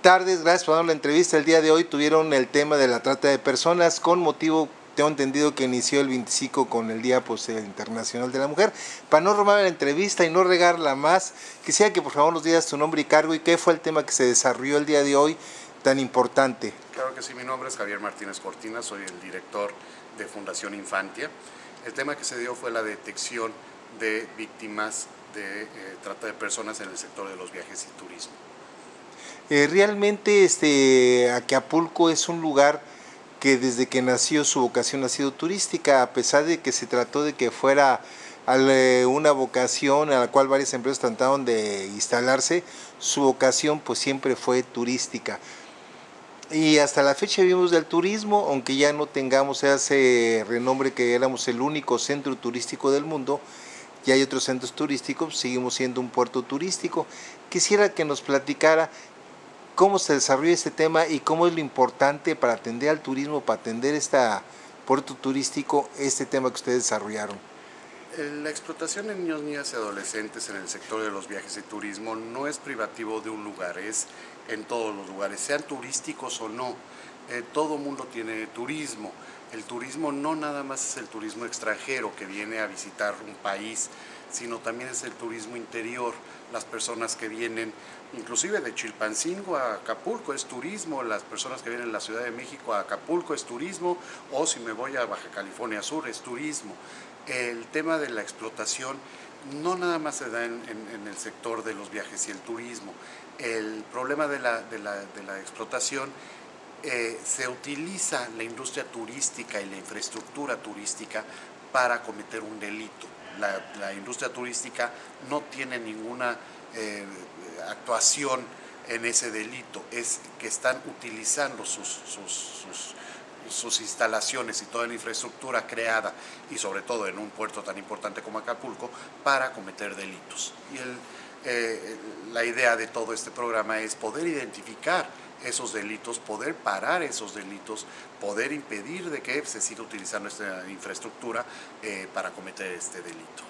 tardes, gracias por dar la entrevista. El día de hoy tuvieron el tema de la trata de personas con motivo, tengo entendido que inició el 25 con el Día Internacional de la Mujer. Para no robar la entrevista y no regarla más, quisiera que por favor nos digas tu nombre y cargo y qué fue el tema que se desarrolló el día de hoy tan importante. Claro que sí, mi nombre es Javier Martínez Cortina, soy el director de Fundación Infantia. El tema que se dio fue la detección de víctimas de trata de personas en el sector de los viajes y turismo. Realmente Acapulco es un lugar que desde que nació su vocación ha sido turística, a pesar de que se trató de que fuera una vocación a la cual varias empresas trataron de instalarse, su vocación pues siempre fue turística. Y hasta la fecha vivimos del turismo, aunque ya no tengamos ese renombre que éramos el único centro turístico del mundo, y hay otros centros turísticos, seguimos siendo un puerto turístico. Quisiera que nos platicara cómo se desarrolla este tema y cómo es lo importante para atender al turismo, para atender este puerto turístico, este tema que ustedes desarrollaron. La explotación de niños, niñas y adolescentes en el sector de los viajes y turismo no es privativo de un lugar, es en todos los lugares, sean turísticos o no. Todo mundo tiene turismo. El turismo no nada más es el turismo extranjero que viene a visitar un país, sino también es el turismo interior. Las personas que vienen, inclusive de Chilpancingo a Acapulco es turismo, las personas que vienen de la Ciudad de México a Acapulco es turismo, o si me voy a Baja California Sur es turismo. El tema de la explotación no nada más se da en el sector de los viajes y el turismo. El problema de la explotación, se utiliza la industria turística y la infraestructura turística para cometer un delito. La industria turística no tiene ninguna actuación en ese delito, es que están utilizando sus instalaciones y toda la infraestructura creada, y sobre todo en un puerto tan importante como Acapulco, para cometer delitos. Y la idea de todo este programa es poder identificar esos delitos, poder parar esos delitos, poder impedir de que se siga utilizando esta infraestructura para cometer este delito.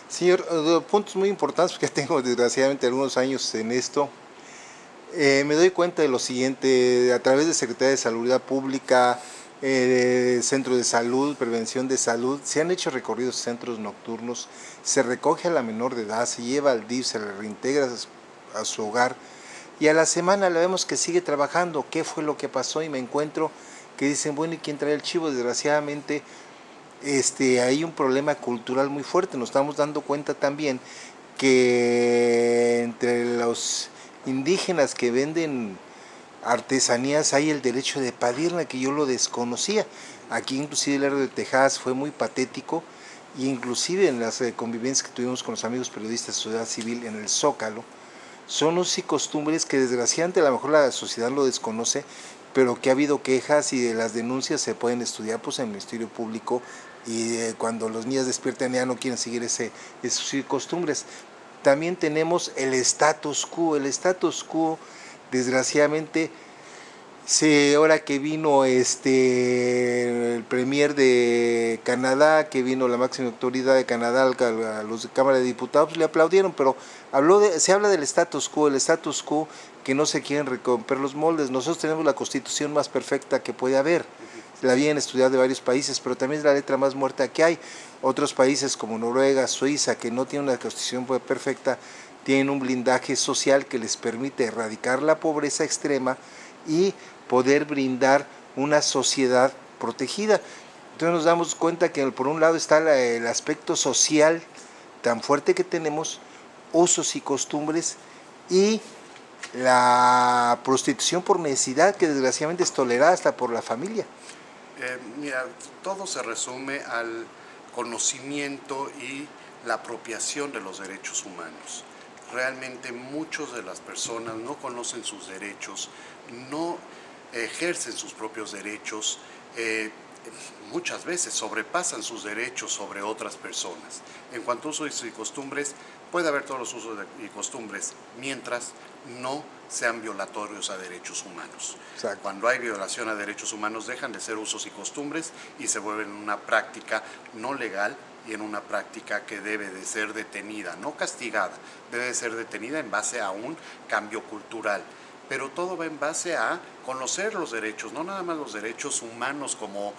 Señor, puntos muy importantes porque tengo desgraciadamente algunos años en esto. Me doy cuenta de lo siguiente, a través de Secretaría de Salud Pública, Centro de Salud, Prevención de Salud, se han hecho recorridos centros nocturnos, se recoge a la menor de edad, se lleva al DIF, se le reintegra a su hogar y a la semana le vemos que sigue trabajando. ¿Qué fue lo que pasó? Y me encuentro que dicen, bueno, ¿y quién trae el chivo? Desgraciadamente hay un problema cultural muy fuerte. Nos estamos dando cuenta también que entre los indígenas que venden artesanías hay el derecho de padirla, que yo lo desconocía. Aquí inclusive el área de Texas fue muy patético, e inclusive en las convivencias que tuvimos con los amigos periodistas de sociedad civil en el Zócalo, son usos y costumbres que desgraciadamente a lo mejor la sociedad lo desconoce, pero que ha habido quejas y de las denuncias se pueden estudiar pues en el Ministerio Público, y cuando los niños despiertan ya no quieren seguir esos costumbres. También tenemos el status quo desgraciadamente. Sí, ahora que vino el premier de Canadá, que vino la máxima autoridad de Canadá a los de Cámara de Diputados, le aplaudieron, pero se habla del status quo que no se quieren romper los moldes. Nosotros tenemos la constitución más perfecta que puede haber, la habían estudiado de varios países, pero también es la letra más muerta que hay. Otros países como Noruega, Suiza, que no tienen una constitución perfecta, tienen un blindaje social que les permite erradicar la pobreza extrema y poder brindar una sociedad protegida. Entonces nos damos cuenta que por un lado está el aspecto social tan fuerte que tenemos, usos y costumbres, y la prostitución por necesidad, que desgraciadamente es tolerada hasta por la familia. Mira, todo se resume al conocimiento y la apropiación de los derechos humanos. Realmente muchas de las personas no conocen sus derechos, no ejercen sus propios derechos, muchas veces sobrepasan sus derechos sobre otras personas. En cuanto a usos y costumbres, puede haber todos los usos y costumbres mientras no sean violatorios a derechos humanos. Exacto. Cuando hay violación a derechos humanos dejan de ser usos y costumbres y se vuelven una práctica no legal y en una práctica que debe de ser detenida, no castigada, debe de ser detenida en base a un cambio cultural. pero todo va en base a conocer los derechos, no nada más los derechos humanos como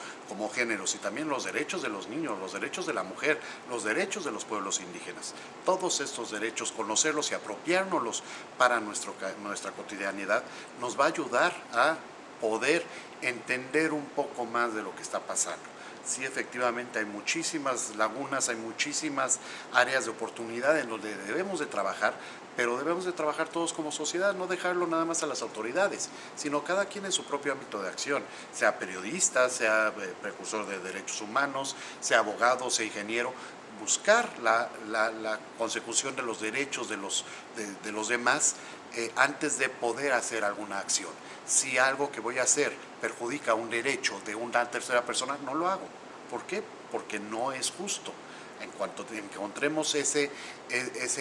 géneros, y también los derechos de los niños, los derechos de la mujer, los derechos de los pueblos indígenas. Todos estos derechos, conocerlos y apropiárnoslos para nuestra cotidianidad, nos va a ayudar a poder entender un poco más de lo que está pasando. Sí, efectivamente hay muchísimas lagunas, hay muchísimas áreas de oportunidad en donde debemos de trabajar, pero debemos de trabajar todos como sociedad, no dejarlo nada más a las autoridades, sino cada quien en su propio ámbito de acción, sea periodista, sea precursor de derechos humanos, sea abogado, sea ingeniero, buscar la consecución de los derechos de los demás antes de poder hacer alguna acción. Si algo que voy a hacer perjudica un derecho de una tercera persona, no lo hago. ¿Por qué? Porque no es justo. En cuanto encontremos ese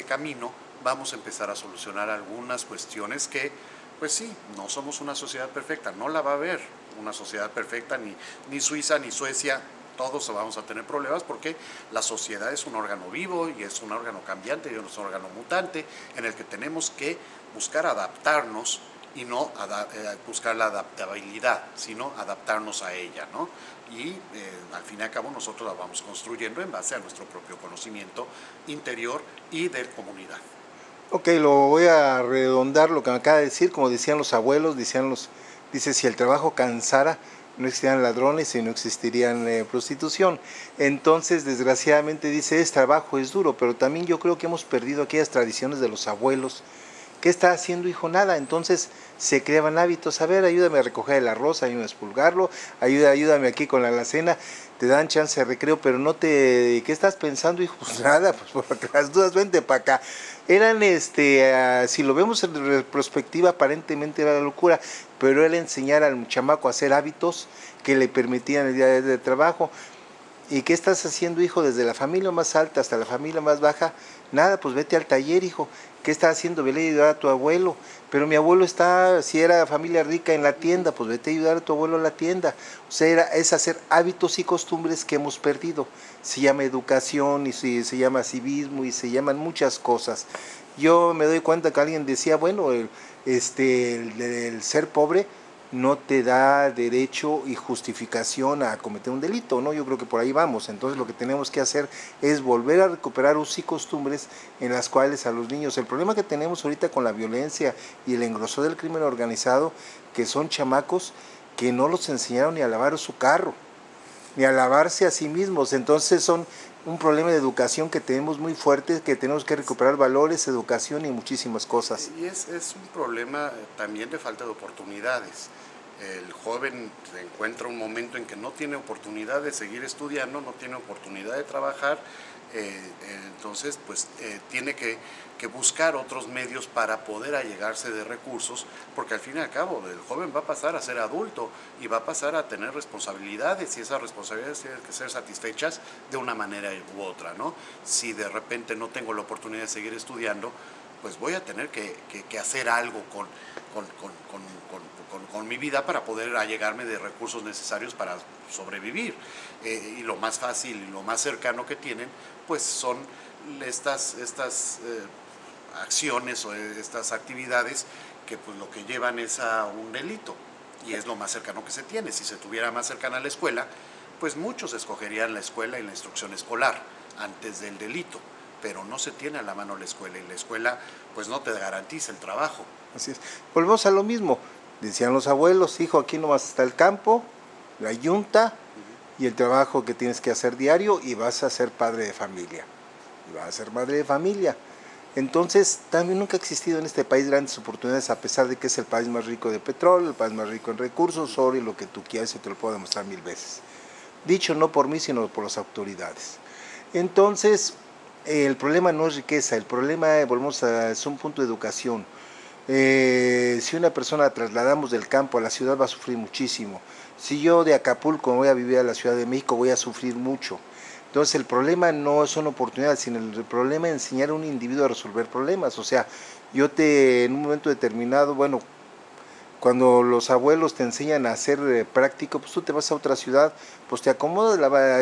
camino, vamos a empezar a solucionar algunas cuestiones que, pues sí, no somos una sociedad perfecta, no la va a haber una sociedad perfecta, ni Suiza, ni Suecia. Todos vamos a tener problemas porque la sociedad es un órgano vivo y es un órgano cambiante y es un órgano mutante en el que tenemos que buscar adaptarnos y no buscar la adaptabilidad, sino adaptarnos a ella, ¿no? Y al fin y al cabo nosotros la vamos construyendo en base a nuestro propio conocimiento interior y de comunidad. Ok, lo voy a redondar lo que me acaba de decir, como decían los abuelos, dice, si el trabajo cansara, no existirían ladrones y no existirían prostitución. Entonces, desgraciadamente dice, es trabajo, es duro, pero también yo creo que hemos perdido aquellas tradiciones de los abuelos. ¿Qué está haciendo, hijo? Nada. Entonces se creaban hábitos. A ver, ayúdame a recoger el arroz, ayúdame a expulgarlo, ayúdame aquí con la alacena. Te dan chance de recreo, pero no te... ¿Qué estás pensando, hijo? Pues nada, pues por las dudas, vente para acá. Eran, si lo vemos en retrospectiva, aparentemente era la locura, pero era enseñar al chamaco a hacer hábitos que le permitían el día de trabajo. ¿Y qué estás haciendo, hijo? Desde la familia más alta hasta la familia más baja. Nada, pues vete al taller, hijo. ¿Qué estás haciendo? Vele a ayudar a tu abuelo. Pero mi abuelo está, si era familia rica, en la tienda, pues vete a ayudar a tu abuelo a la tienda. O sea, es hacer hábitos y costumbres que hemos perdido. Se llama educación y se llama civismo y se llaman muchas cosas. Yo me doy cuenta que alguien decía, bueno, el ser pobre no te da derecho y justificación a cometer un delito, ¿no? Yo creo que por ahí vamos. Entonces lo que tenemos que hacer es volver a recuperar usos y costumbres en las cuales a los niños, el problema que tenemos ahorita con la violencia y el engrosor del crimen organizado, que son chamacos que no los enseñaron ni a lavar su carro, ni a lavarse a sí mismos. Entonces son un problema de educación que tenemos muy fuerte, que tenemos que recuperar valores, educación y muchísimas cosas. Y es un problema también de falta de oportunidades. El joven se encuentra un momento en que no tiene oportunidad de seguir estudiando, no tiene oportunidad de trabajar, entonces pues tiene que buscar otros medios para poder allegarse de recursos, porque al fin y al cabo el joven va a pasar a ser adulto y va a pasar a tener responsabilidades, y esas responsabilidades tienen que ser satisfechas de una manera u otra, ¿no? Si de repente no tengo la oportunidad de seguir estudiando, pues voy a tener que hacer algo con mi vida para poder allegarme de recursos necesarios para sobrevivir. Y lo más fácil y lo más cercano que tienen, pues son estas acciones o estas actividades que pues lo que llevan es a un delito, y es lo más cercano que se tiene. Si se tuviera más cercana a la escuela, pues muchos escogerían la escuela y la instrucción escolar antes del delito, pero no se tiene a la mano la escuela, y la escuela pues no te garantiza el trabajo. Así es. Volvemos a lo mismo. Decían los abuelos, hijo, aquí nomás está el campo, la yunta y el trabajo que tienes que hacer diario, y vas a ser padre de familia. Y vas a ser madre de familia. Entonces, también nunca ha existido en este país grandes oportunidades, a pesar de que es el país más rico de petróleo, el país más rico en recursos, oro y lo que tú quieras, y te lo puedo demostrar 1000 veces. Dicho no por mí, sino por las autoridades. Entonces, el problema no es riqueza, el problema, es un punto de educación. Si una persona la trasladamos del campo a la ciudad, va a sufrir muchísimo. Si yo de Acapulco voy a vivir a la Ciudad de México, voy a sufrir mucho. Entonces el problema no son oportunidades, sino el problema es enseñar a un individuo a resolver problemas. O sea, en un momento determinado, bueno, Cuando los abuelos te enseñan a ser práctico, pues tú te vas a otra ciudad, pues te acomodas,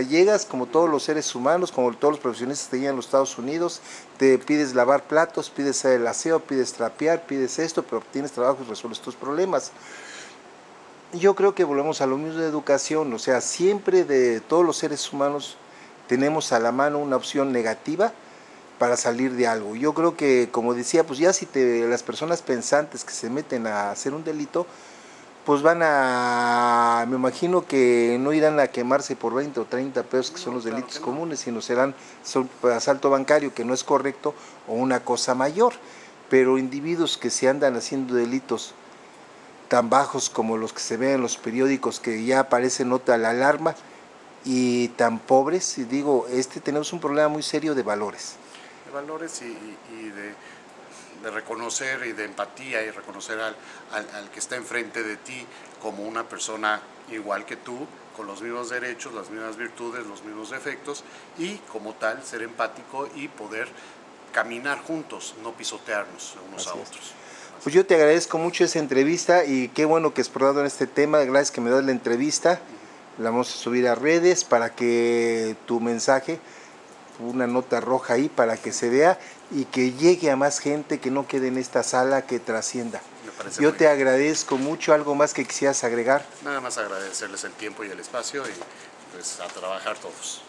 llegas como todos los seres humanos, como todos los profesionistas que llegan a los Estados Unidos, te pides lavar platos, pides el aseo, pides trapear, pides esto, pero tienes trabajo y resuelves tus problemas. Yo creo que volvemos a lo mismo de educación, o sea, siempre de todos los seres humanos tenemos a la mano una opción negativa para salir de algo. Yo creo que, como decía, pues ya si las personas pensantes que se meten a hacer un delito, pues me imagino que no irán a quemarse por 20 o 30 pesos, que son los delitos comunes, sino serán asalto bancario, que no es correcto, o una cosa mayor. Pero individuos que se andan haciendo delitos tan bajos como los que se ven en los periódicos, que ya aparece nota la alarma, y tan pobres, y digo, tenemos un problema muy serio de valores. De valores y de reconocer y de empatía y reconocer al que está enfrente de ti como una persona igual que tú, con los mismos derechos, las mismas virtudes, los mismos defectos, y como tal ser empático y poder caminar juntos, no pisotearnos unos a otros. Pues yo te agradezco mucho esa entrevista y qué bueno que has explorado en este tema. Gracias que me das la entrevista. La vamos a subir a redes para que tu mensaje, una nota roja ahí para que se vea y que llegue a más gente, que no quede en esta sala, que trascienda. Yo te agradezco mucho. ¿Algo más que quisieras agregar? Nada más agradecerles el tiempo y el espacio y pues a trabajar todos.